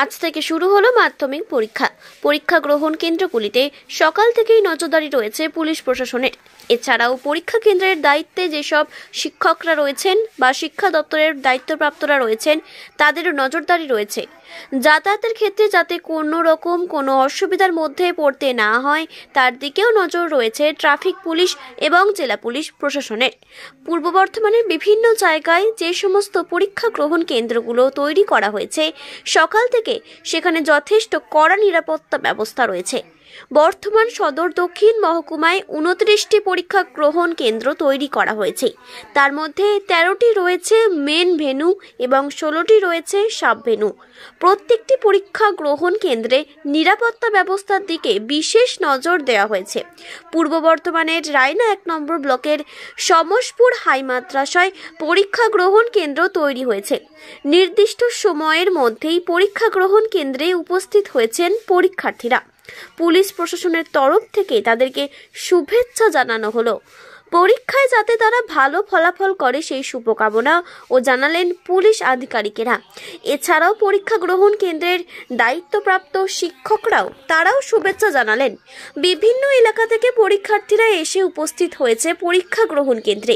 আজ থেকে শুরু হলো মাধ্যমিক পরীক্ষা গ্রহণ কেন্দ্রগুলিতে সকাল থেকেই নজরদারি রয়েছে পুলিশ প্রশাসনের। এছাড়াও পরীক্ষা কেন্দ্রের দায়িত্বে যেসব শিক্ষকরা রয়েছেন বা শিক্ষা দপ্তরের দায়িত্বপ্রাপ্তরা রয়েছেন তাদেরও নজরদারি রয়েছে। যাতায়াতের ক্ষেত্রে যাতে কোনো অসুবিধার মধ্যে পড়তে না হয় তার দিকেও নজর রয়েছে ট্রাফিক পুলিশ এবং জেলা পুলিশ প্রশাসনের। পূর্ব বর্ধমানের বিভিন্ন জায়গায় যে সমস্ত পরীক্ষা গ্রহণ কেন্দ্রগুলো তৈরি করা হয়েছে সকাল থেকে সেখানে যথেষ্ট কড়া নিরাপত্তা ব্যবস্থা রয়েছে। বর্ধমান সদর দক্ষিণ মহকুমায় 29টি পরীক্ষা গ্রহণ কেন্দ্র তৈরি করা হয়েছে। তার মধ্যে 13টি রয়েছে মেন ভেন্যু এবং 16টি রয়েছে সাব ভেন্যু। প্রত্যেকটি পরীক্ষা গ্রহণ কেন্দ্রে নিরাপত্তা ব্যবস্থার দিকে বিশেষ নজর দেওয়া হয়েছে। পূর্ব বর্ধমানের রায়না 1 নম্বর ব্লকের সমসপুর হাই মাদ্রাসায় পরীক্ষা গ্রহণ কেন্দ্র তৈরি হয়েছে। নির্দিষ্ট সময়ের মধ্যেই পরীক্ষা গ্রহণ কেন্দ্রে উপস্থিত হয়েছেন পরীক্ষার্থীরা। পুলিশ প্রশাসনের তরফ থেকে তাদেরকে শুভেচ্ছা জানানো হলো। পরীক্ষায় যাতে তারা ভালো ফলাফল করে সেই শুভকামনা ও জানালেন পুলিশ আধিকারিকেরা। এছাড়াও পরীক্ষা গ্রহণ কেন্দ্রের দায়িত্বপ্রাপ্ত শিক্ষকরাও তারাও শুভেচ্ছা জানালেন। বিভিন্ন এলাকা থেকে পরীক্ষার্থীরা এসে উপস্থিত হয়েছে পরীক্ষা গ্রহণ কেন্দ্রে।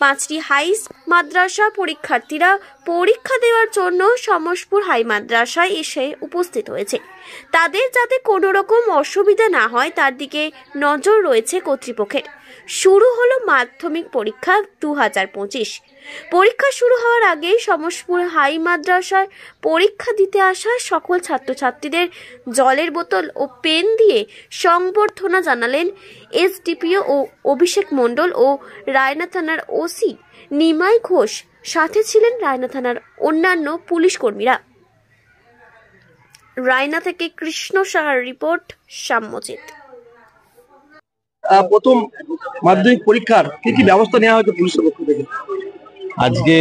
5টি হাই মাদ্রাসা পরীক্ষার্থীরা পরীক্ষা দেওয়ার জন্য সমসপুর হাই মাদ্রাসায় এসে উপস্থিত হয়েছে। তাদের যাতে কোনো রকম অসুবিধা না হয় তার দিকে নজর রয়েছে কর্তৃপক্ষের। শুরু হলো মাধ্যমিক পরীক্ষা 2025। পরীক্ষা শুরু হওয়ার আগে সমসপুর হাই মাদ্রাসায় পরীক্ষা দিতে আসা সকল ছাত্রছাত্রীদের জলের বোতল ও পেন দিয়ে সংবর্ধনা জানালেন এসডিপিও ও অভিষেক মণ্ডল ও রায়না থানার ওসি নিমাই ঘোষ। সাথে ছিলেন রায়না থানার অন্যান্য পুলিশ কর্মীরা। রায়না থেকে কৃষ্ণ সাহার রিপোর্ট, সাম্যজিৎ। প্রথম মাধ্যমিক পরীক্ষার কি ব্যবস্থা নেওয়া হয়েছে পুলিশের পক্ষ থেকে? আজকে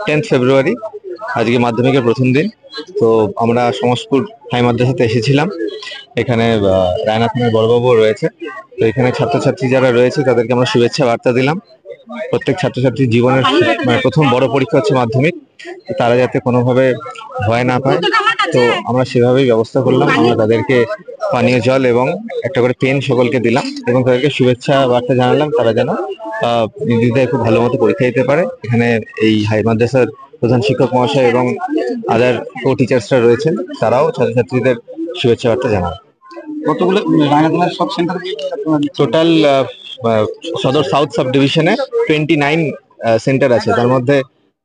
10 ফেব্রুয়ারি, আজকে মাধ্যমিকের প্রথম দিন। তো আমরা সমসপুর হাই মাদ্রাসাতে এসেছিলাম। এখানে রায়না থানার বড়বাবু রয়েছে। তো এখানে ছাত্রছাত্রী যারা রয়েছে তাদেরকে আমরা শুভেচ্ছা বার্তা দিলাম। প্রত্যেক ছাত্রছাত্রীর জীবনের প্রথম বড় পরীক্ষা হচ্ছে মাধ্যমিক, তারা যাতে কোনোভাবে ভয় না পায়, তো আমরা সেভাবেই ব্যবস্থা করলাম। আমরা তাদেরকে পানীয় জল এবং একটা করে পেন সকলকে দিলাম এবং তাদেরকে শুভেচ্ছা বার্তা জানালাম তারা যেন নির্দ্বিধায় খুব ভালো মতো পরীক্ষা দিতে পারে। এখানে এই হাই মাদ্রাসার প্রধান শিক্ষক মহাশয় এবং আদার কো টিচার্সরা রয়েছেন, তারাও ছাত্রছাত্রীদের শুভেচ্ছা বার্তা জানান। কতগুলো সব সেন্টার টোটাল সদর সাউথ সাব ডিভিশনে 29 সেন্টার আছে। তার মধ্যে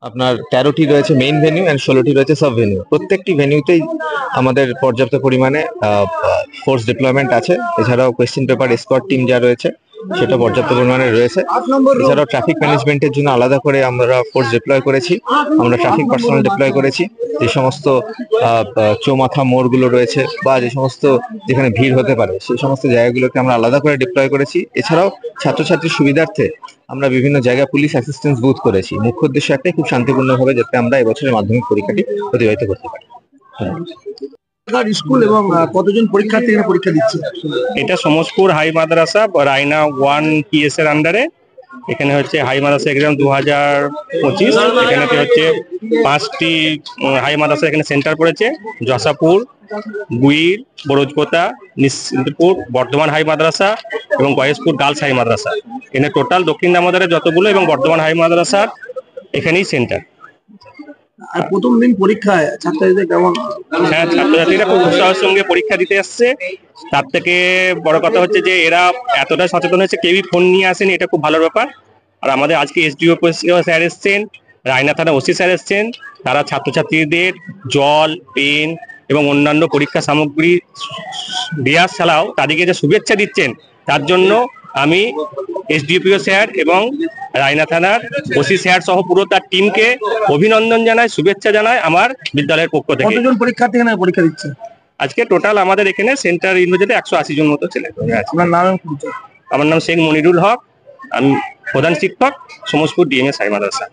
আপনার 13টি রয়েছে মেইন ভেন্যু এন্ড 16টি রয়েছে সাব ভেন্যু। প্রত্যেকটি ভেন্যুতেই আমাদের পর্যাপ্ত পরিমাণে ফোর্স ডিপ্লয়মেন্ট আছে। এছাড়াও কোয়েশ্চেন পেপার এসকর্ট টিম যা রয়েছে সেটা পর্যাপ্ত পরিমাণে রয়েছে। এছাড়াও ট্রাফিক ম্যানেজমেন্টের জন্য আলাদা করে আমরা ফোর্স ডিপ্লয় করেছি। আমরা ট্রাফিক পার্সোনাল ডিপ্লয় করেছি। যে সমস্ত চৌমাথা মোড়গুলো রয়েছে বা যে সমস্ত যেখানে ভিড় হতে পারে সেই সমস্ত জায়গাগুলোকে আমরা আলাদা করে ডিপ্লয় করেছি। এছাড়াও ছাত্রছাত্রীর সুবিধার্থে আমরা বিভিন্ন জায়গায় পুলিশ অ্যাসিস্ট্যান্স বুথ করেছি। মুখ্য উদ্দেশ্য একটাই, খুব শান্তিপূর্ণভাবে যাতে আমরা এবছরের মাধ্যমিক পরীক্ষাটি অতিবাহিত করতে পারি। স্কুল এবং কতজন পরীক্ষার্থী এখানে পরীক্ষা দিচ্ছে? এটা সমসপুর হাই মাদ্রাসা রায়না 1 PS এর আন্ডারে। এখানে হচ্ছে হাই মাদ্রাসা এক্সাম 2025। এখানে হচ্ছে 5টি হাই মাদ্রাসা এখানে সেন্টার পড়েছে: যশাপুর, বুইর, বরোজপোতা, নিশ্চিন্তপুর, বর্ধমান হাই মাদ্রাসা এবং গয়েশপুর গার্লস হাই মাদ্রাসা। এখানে টোটাল দক্ষিণ দামোদরের যতগুলো এবং বর্ধমান হাই মাদ্রাসার এখানেই সেন্টার। আর প্রথম দিন পরীক্ষায় ছাত্রছাত্রীদের কেমন? হ্যাঁ, ছাত্রছাত্রীরা খুব উৎসাহের সঙ্গে পরীক্ষা দিতে আসছে। তার থেকে বড় কথা হচ্ছে যে এরা এতটা সচেতন হয়েছে, কেউই ফোন নিয়ে আসেনি, এটা খুব ভালো ব্যাপার। আর আমাদের আজকে এসডিও স্যার এসছেন, রায়না থানা ওসি স্যার এসছেন। তারা ছাত্রছাত্রীদের জল, পেন এবং অন্যান্য পরীক্ষা সামগ্রী দেওয়া ছাড়াও তাদেরকে যে শুভেচ্ছা দিচ্ছেন তার জন্য আমি এসডিপিও স্যার এবং রায়না থানার ওসি স্যার সহ পুরো তার টিমকে অভিনন্দন জানাই, শুভেচ্ছা জানাই আমার বিদ্যালয়ের পক্ষ থেকে। কতজন পরীক্ষার্থী এখানে পরীক্ষা দিচ্ছে? আজকে টোটাল আমাদের এখানে সেন্টার ইউনিভার্সিটিতে 180 জন মতো ছেলে। আপনার নাম? আমার নাম শেখ মনিরুল হক, আমি প্রধান শিক্ষক, সমসপুর ডিএমএস হাই মাদ্রাসা।